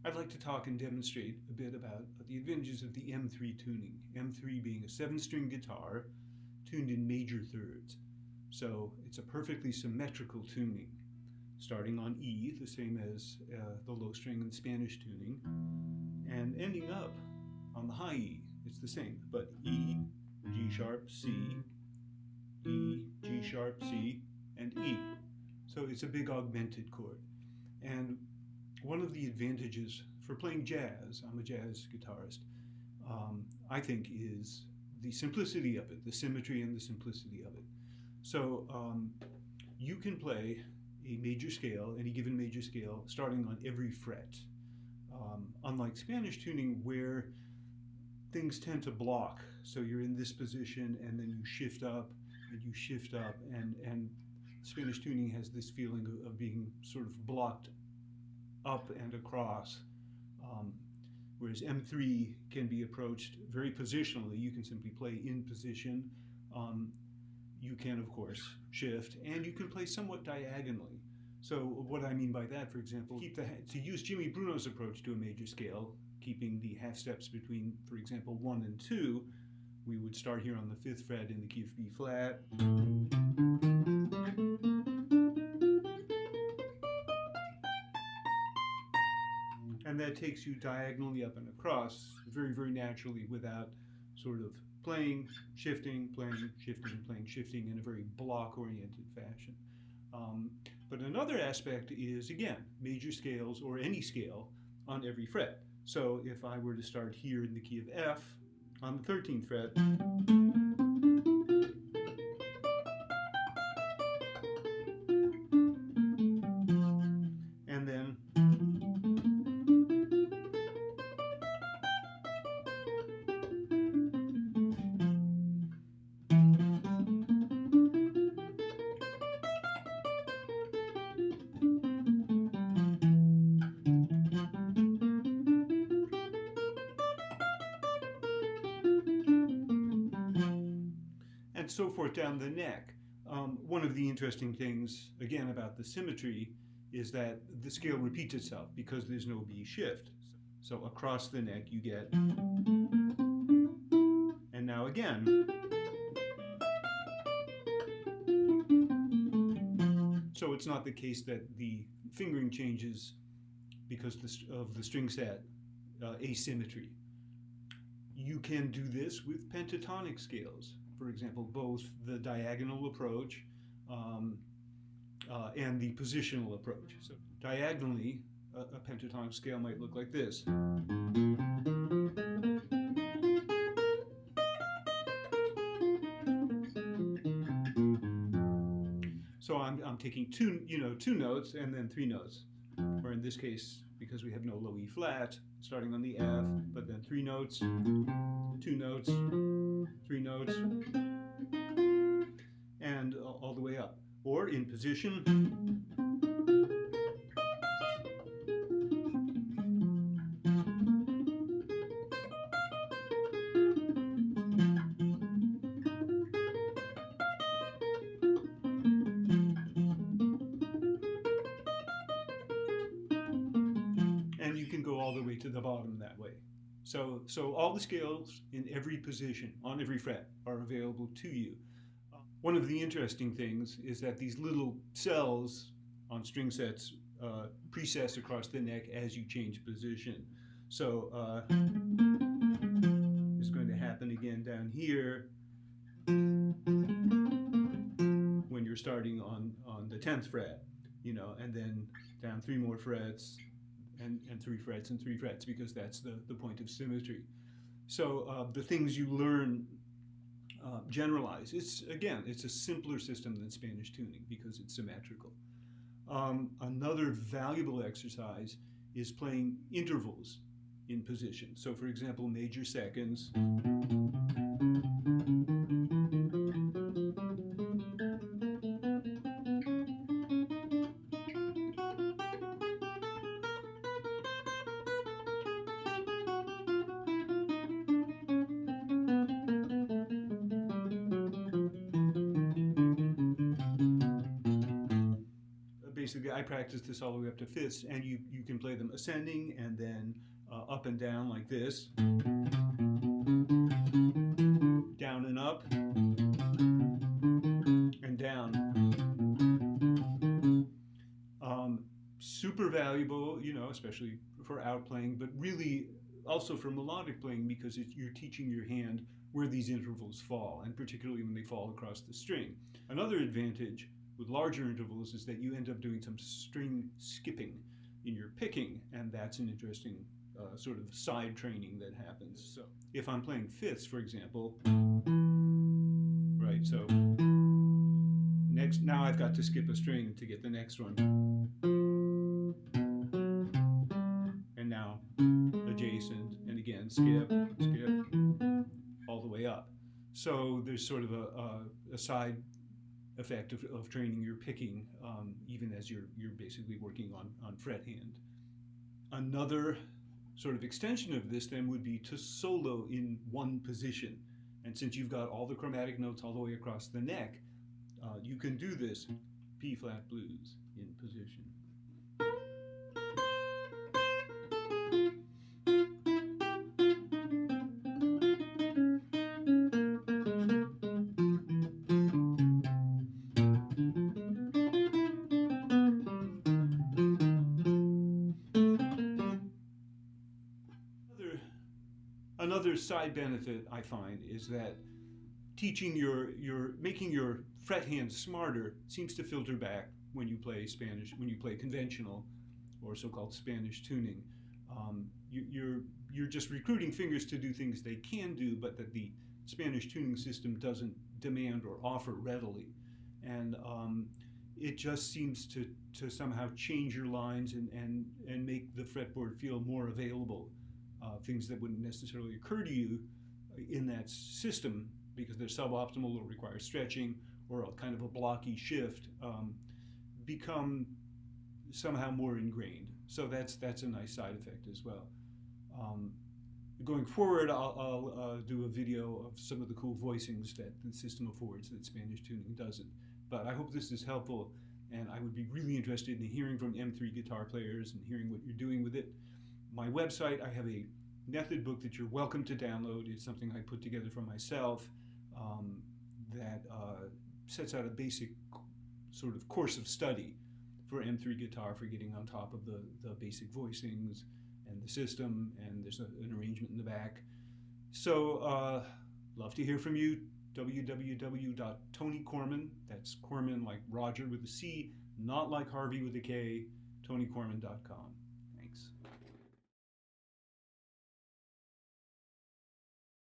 I'd like to talk and demonstrate a bit about the advantages of the M3 tuning. M3 being a 7-string guitar tuned in major thirds. So it's a perfectly symmetrical tuning, starting on E, the same as the low string in Spanish tuning, and ending up on the high E. It's the same, but E, G sharp, C, E, G sharp, C, and E. So it's a big augmented chord. And one of the advantages for playing jazz, I'm a jazz guitarist, I think is the simplicity of it, the symmetry and the simplicity of it. So you can play a major scale, any given major scale, starting on every fret. Unlike Spanish tuning where things tend to block. So you're in this position and then you shift up and you shift up, and Spanish tuning has this feeling of being sort of blocked up and across. Whereas M3 can be approached very positionally. You can simply play in position. You can, of course, shift, and you can play somewhat diagonally. So what I mean by that, for example, to use Jimmy Bruno's approach to a major scale, keeping the half steps between, for example, 1 and 2, we would start here on the 5th fret in the key of B flat. And that takes you diagonally up and across very, very naturally without sort of playing, shifting, playing, shifting, playing, shifting in a very block-oriented fashion. But another aspect is, again, major scales or any scale on every fret. So if I were to start here in the key of F on the 13th fret, and then and so forth down the neck. One of the interesting things, again, about the symmetry is that the scale repeats itself because there's no B shift. So across the neck you get, and now again. So it's not the case that the fingering changes because of the string set asymmetry. You can do this with pentatonic scales. For example, both the diagonal approach and the positional approach. So diagonally, a pentatonic scale might look like this. So I'm taking two notes and then 3 notes. Or in this case, because we have no low E flat, starting on the F, but then 3 notes, 2 notes, 3 notes, and all the way up. Or in position, and you can go all the way to the bottom that way. So all the scales in every position, on every fret, are available to you. One of the interesting things is that these little cells on string sets precess across the neck as you change position. So it's going to happen again down here when you're starting on the 10th fret, and then down 3 more frets, and 3 frets and 3 frets, because that's the point of symmetry. So the things you learn generalize. It's a simpler system than Spanish tuning because it's symmetrical. Another valuable exercise is playing intervals in position. So for example, major seconds. basically, I practice this all the way up to fifths, and you can play them ascending and then up and down like this, down and up, and down. Super valuable, you know, especially for outplaying, but really also for melodic playing, because you're teaching your hand where these intervals fall, and particularly when they fall across the string. Another advantage with larger intervals is that you end up doing some string skipping in your picking, and that's an interesting sort of side training that happens. So if I'm playing fifths, for example, right, so now I've got to skip a string to get the next one. And now adjacent, and again, skip, skip, all the way up. So there's sort of a side effect of training your picking, even as you're basically working on fret hand. Another sort of extension of this then would be to solo in one position. And since you've got all the chromatic notes all the way across the neck, you can do this P flat blues in position. Another side benefit I find is that teaching making your fret hand smarter seems to filter back when you play conventional or so-called Spanish tuning. You're just recruiting fingers to do things they can do, but that the Spanish tuning system doesn't demand or offer readily. And it just seems to somehow change your lines and make the fretboard feel more available. Things that wouldn't necessarily occur to you in that system because they're suboptimal or require stretching or a kind of a blocky shift, become somehow more ingrained. So that's a nice side effect as well. Going forward, I'll do a video of some of the cool voicings that the system affords that Spanish tuning doesn't. But I hope this is helpful, and I would be really interested in hearing from M3 guitar players and hearing what you're doing with it. My website, I have a method book that you're welcome to download. It's something I put together for myself that sets out a basic sort of course of study for M3 guitar, for getting on top of the basic voicings and the system, and there's an arrangement in the back. So love to hear from you. www.tonycorman, that's Corman like Roger with a C, not like Harvey with a K, tonycorman.com.